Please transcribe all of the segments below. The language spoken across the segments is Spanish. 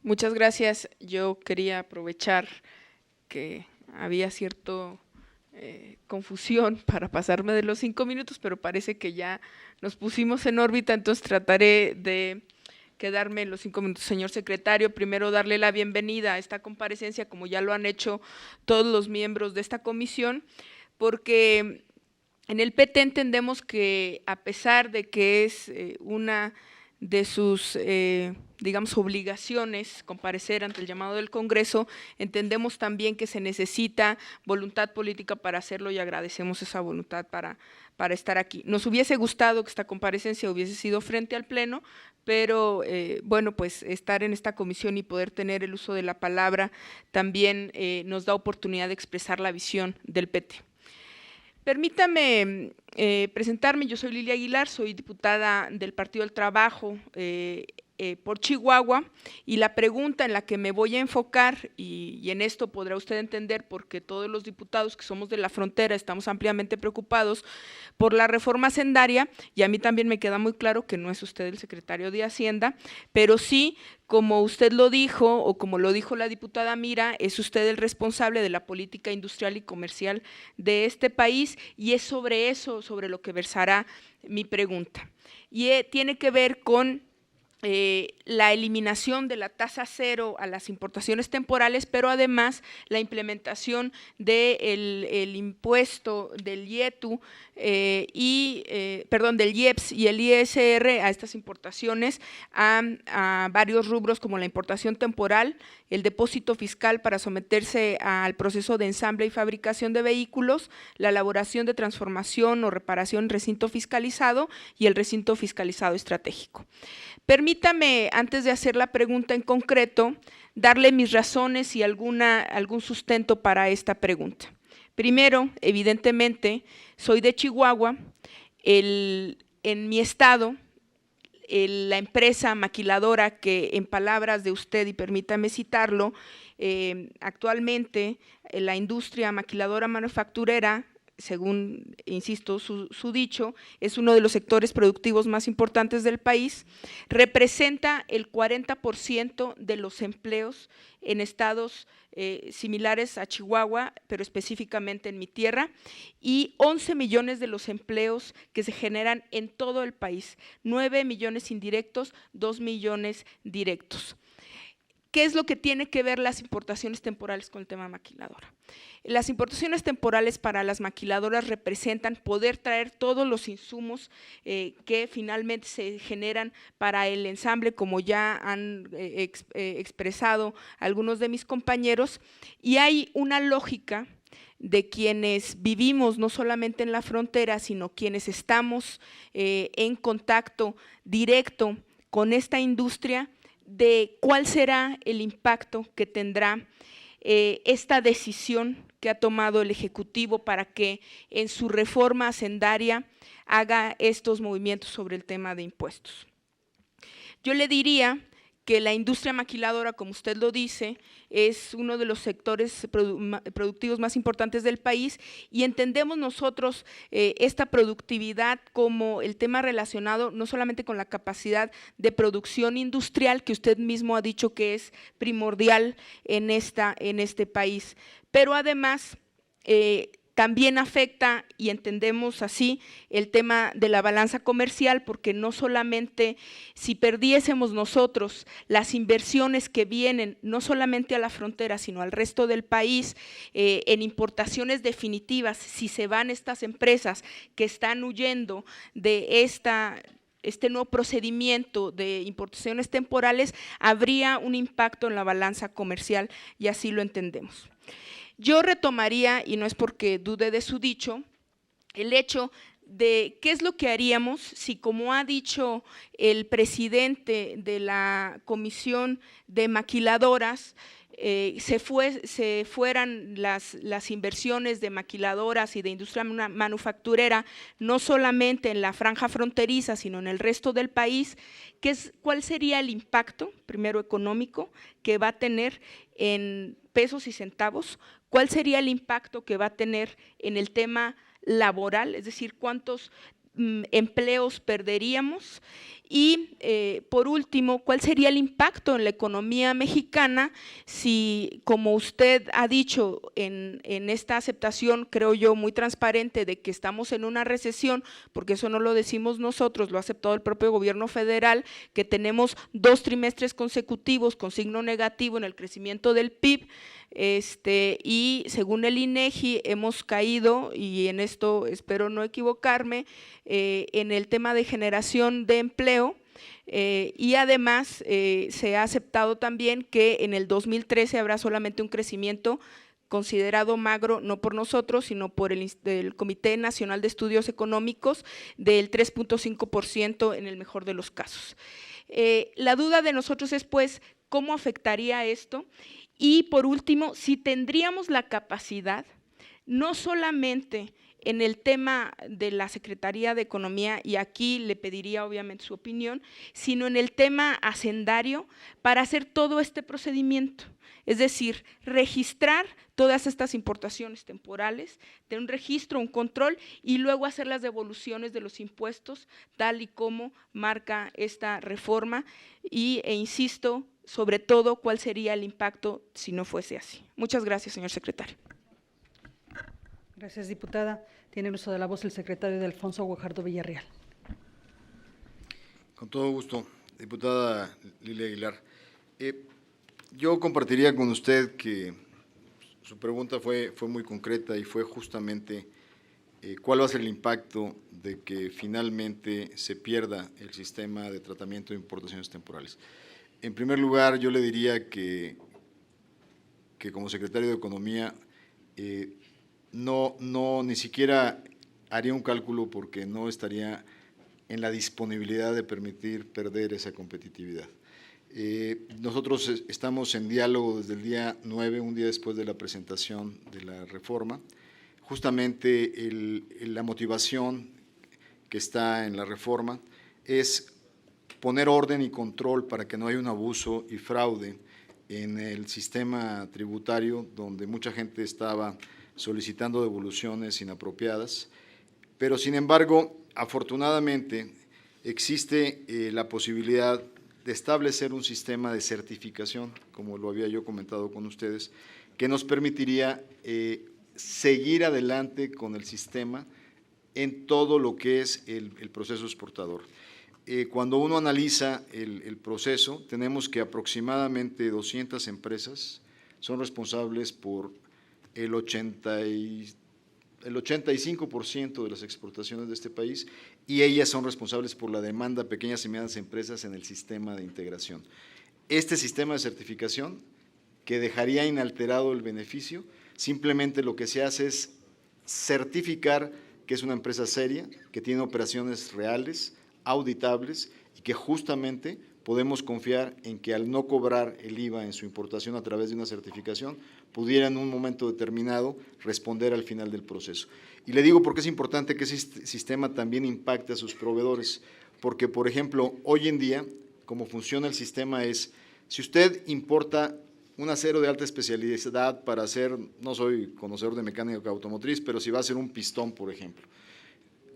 Muchas gracias. Yo quería aprovechar que había cierta confusión para pasarme de los 5 minutos, pero parece que ya nos pusimos en órbita, entonces trataré de quedarme en los 5 minutos. Señor secretario, primero darle la bienvenida a esta comparecencia, como ya lo han hecho todos los miembros de esta comisión, porque en el PT entendemos que, a pesar de que es una de sus, digamos, obligaciones comparecer ante el llamado del Congreso, entendemos también que se necesita voluntad política para hacerlo y agradecemos esa voluntad para estar aquí. Nos hubiese gustado que esta comparecencia hubiese sido frente al Pleno, pero bueno, pues estar en esta comisión y poder tener el uso de la palabra también nos da oportunidad de expresar la visión del PT. Permítame presentarme, yo soy Lilia Aguilar, soy diputada del Partido del Trabajo por Chihuahua, y la pregunta en la que me voy a enfocar, y en esto podrá usted entender porque todos los diputados que somos de la frontera estamos ampliamente preocupados por la reforma hacendaria, y a mí también me queda muy claro que no es usted el secretario de Hacienda, pero sí, como usted lo dijo, o como lo dijo la diputada Mira, es usted el responsable de la política industrial y comercial de este país, y es sobre eso, sobre lo que versará mi pregunta. Y tiene que ver con la eliminación de la tasa cero a las importaciones temporales, pero además la implementación del impuesto del IETU del IEPS y el ISR a estas importaciones a varios rubros, como la importación temporal, el depósito fiscal para someterse al proceso de ensamble y fabricación de vehículos, la elaboración de transformación o reparación en recinto fiscalizado y el recinto fiscalizado estratégico. Permítame, antes de hacer la pregunta en concreto, darle mis razones y algún sustento para esta pregunta. Primero, evidentemente, soy de Chihuahua. En mi estado, la empresa maquiladora que, en palabras de usted, y permítame citarlo, actualmente la industria maquiladora manufacturera, según, insisto, su dicho, es uno de los sectores productivos más importantes del país, representa el 40% de los empleos en estados similares a Chihuahua, pero específicamente en mi tierra, y 11 millones de los empleos que se generan en todo el país, 9 millones indirectos, 2 millones directos. ¿Qué es lo que tiene que ver las importaciones temporales con el tema maquiladora? Las importaciones temporales para las maquiladoras representan poder traer todos los insumos que finalmente se generan para el ensamble, como ya han expresado algunos de mis compañeros, y hay una lógica de quienes vivimos no solamente en la frontera, sino quienes estamos en contacto directo con esta industria, de cuál será el impacto que tendrá esta decisión que ha tomado el Ejecutivo para que en su reforma hacendaria haga estos movimientos sobre el tema de impuestos. Yo le diría que la industria maquiladora, como usted lo dice, es uno de los sectores productivos más importantes del país, y entendemos nosotros esta productividad como el tema relacionado no solamente con la capacidad de producción industrial, que usted mismo ha dicho que es primordial en este país, pero además también afecta, y entendemos así, el tema de la balanza comercial, porque no solamente si perdiésemos nosotros las inversiones que vienen no solamente a la frontera, sino al resto del país en importaciones definitivas, si se van estas empresas que están huyendo de este nuevo procedimiento de importaciones temporales, habría un impacto en la balanza comercial, y así lo entendemos. Yo retomaría, y no es porque dude de su dicho, el hecho de qué es lo que haríamos si, como ha dicho el presidente de la Comisión de Maquiladoras, se fueran las inversiones de maquiladoras y de industria manufacturera, no solamente en la franja fronteriza, sino en el resto del país. ¿Cuál sería el impacto, primero económico, que va a tener en pesos y centavos? ¿Cuál sería el impacto que va a tener en el tema laboral? Es decir, ¿cuántos empleos perderíamos? Y por último, ¿cuál sería el impacto en la economía mexicana si, como usted ha dicho en esta aceptación, creo yo, muy transparente de que estamos en una recesión, porque eso no lo decimos nosotros, lo ha aceptado el propio gobierno federal, que tenemos 2 trimestres consecutivos con signo negativo en el crecimiento del PIB, y según el INEGI hemos caído, y en esto espero no equivocarme, en el tema de generación de empleo, y además se ha aceptado también que en el 2013 habrá solamente un crecimiento considerado magro, no por nosotros, sino por el Comité Nacional de Estudios Económicos, del 3.5% en el mejor de los casos. La duda de nosotros es, pues, ¿cómo afectaría esto? Y por último, si tendríamos la capacidad, no solamente en el tema de la Secretaría de Economía, y aquí le pediría obviamente su opinión, sino en el tema hacendario para hacer todo este procedimiento. Es decir, registrar todas estas importaciones temporales, tener un registro, un control y luego hacer las devoluciones de los impuestos, tal y como marca esta reforma, e insisto, sobre todo, cuál sería el impacto si no fuese así. Muchas gracias, señor secretario. Gracias, diputada. Tiene el uso de la voz el secretario de Alfonso Guajardo Villarreal. Con todo gusto, diputada Lilia Aguilar. Yo compartiría con usted que su pregunta fue muy concreta y fue justamente cuál va a ser el impacto de que finalmente se pierda el sistema de tratamiento de importaciones temporales. En primer lugar, yo le diría que como secretario de Economía ni siquiera haría un cálculo porque no estaría en la disponibilidad de permitir perder esa competitividad. Nosotros estamos en diálogo desde el día 9, un día después de la presentación de la reforma. Justamente la motivación que está en la reforma es poner orden y control para que no haya un abuso y fraude en el sistema tributario, donde mucha gente estaba solicitando devoluciones inapropiadas, pero sin embargo, afortunadamente, existe la posibilidad de establecer un sistema de certificación, como lo había yo comentado con ustedes, que nos permitiría seguir adelante con el sistema en todo lo que es el proceso exportador. Cuando uno analiza el proceso, tenemos que aproximadamente 200 empresas son responsables por el 85% de las exportaciones de este país, y ellas son responsables por la demanda de pequeñas y medianas empresas en el sistema de integración. Este sistema de certificación, que dejaría inalterado el beneficio, simplemente lo que se hace es certificar que es una empresa seria, que tiene operaciones reales, auditables, y que justamente podemos confiar en que al no cobrar el IVA en su importación a través de una certificación, pudiera en un momento determinado responder al final del proceso. Y le digo porque es importante que ese sistema también impacte a sus proveedores, porque, por ejemplo, hoy en día, como funciona el sistema es, si usted importa un acero de alta especialidad para hacer, no soy conocedor de mecánica automotriz, pero si va a hacer un pistón, por ejemplo,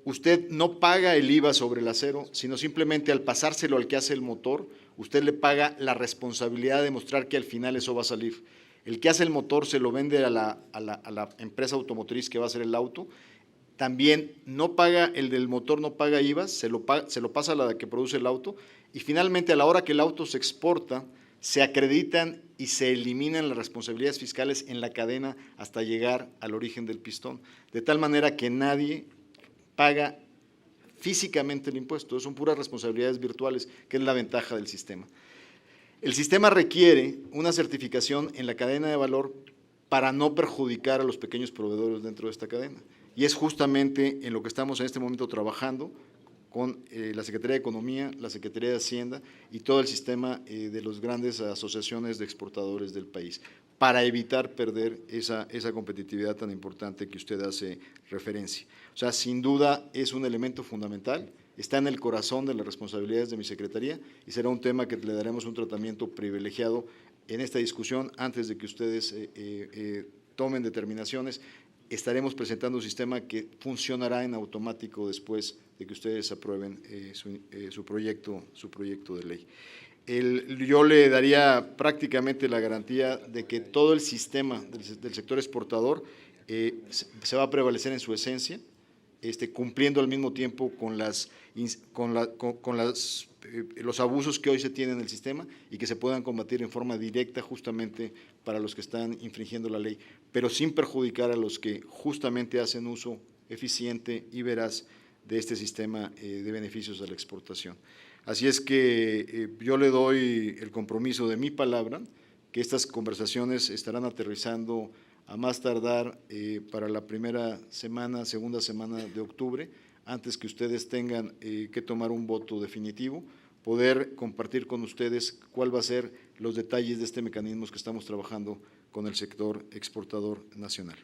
usted no paga el IVA sobre el acero, sino simplemente al pasárselo al que hace el motor, usted le paga la responsabilidad de demostrar que al final eso va a salir. El que hace el motor se lo vende a la empresa automotriz que va a hacer el auto, también no paga, el del motor no paga IVA, se lo pasa a la que produce el auto, y finalmente a la hora que el auto se exporta, se acreditan y se eliminan las responsabilidades fiscales en la cadena hasta llegar al origen del pistón, de tal manera que nadie paga físicamente el impuesto, son puras responsabilidades virtuales, que es la ventaja del sistema. El sistema requiere una certificación en la cadena de valor para no perjudicar a los pequeños proveedores dentro de esta cadena, y es justamente en lo que estamos en este momento trabajando con la Secretaría de Economía, la Secretaría de Hacienda y todo el sistema de las grandes asociaciones de exportadores del país, para evitar perder esa competitividad tan importante que usted hace referencia. O sea, sin duda es un elemento fundamental, está en el corazón de las responsabilidades de mi secretaría y será un tema que le daremos un tratamiento privilegiado en esta discusión antes de que ustedes tomen determinaciones estaremos presentando un sistema que funcionará en automático después de que ustedes aprueben su proyecto de ley. Yo le daría prácticamente la garantía de que todo el sistema del sector exportador se va a prevalecer en su esencia, cumpliendo al mismo tiempo con los abusos que hoy se tienen en el sistema y que se puedan combatir en forma directa justamente para los que están infringiendo la ley, pero sin perjudicar a los que justamente hacen uso eficiente y veraz de este sistema de beneficios a la exportación. Así es que yo le doy el compromiso de mi palabra que estas conversaciones estarán aterrizando a más tardar para la segunda semana de octubre, antes que ustedes tengan que tomar un voto definitivo, poder compartir con ustedes cuál va a ser los detalles de este mecanismo que estamos trabajando con el sector exportador nacional.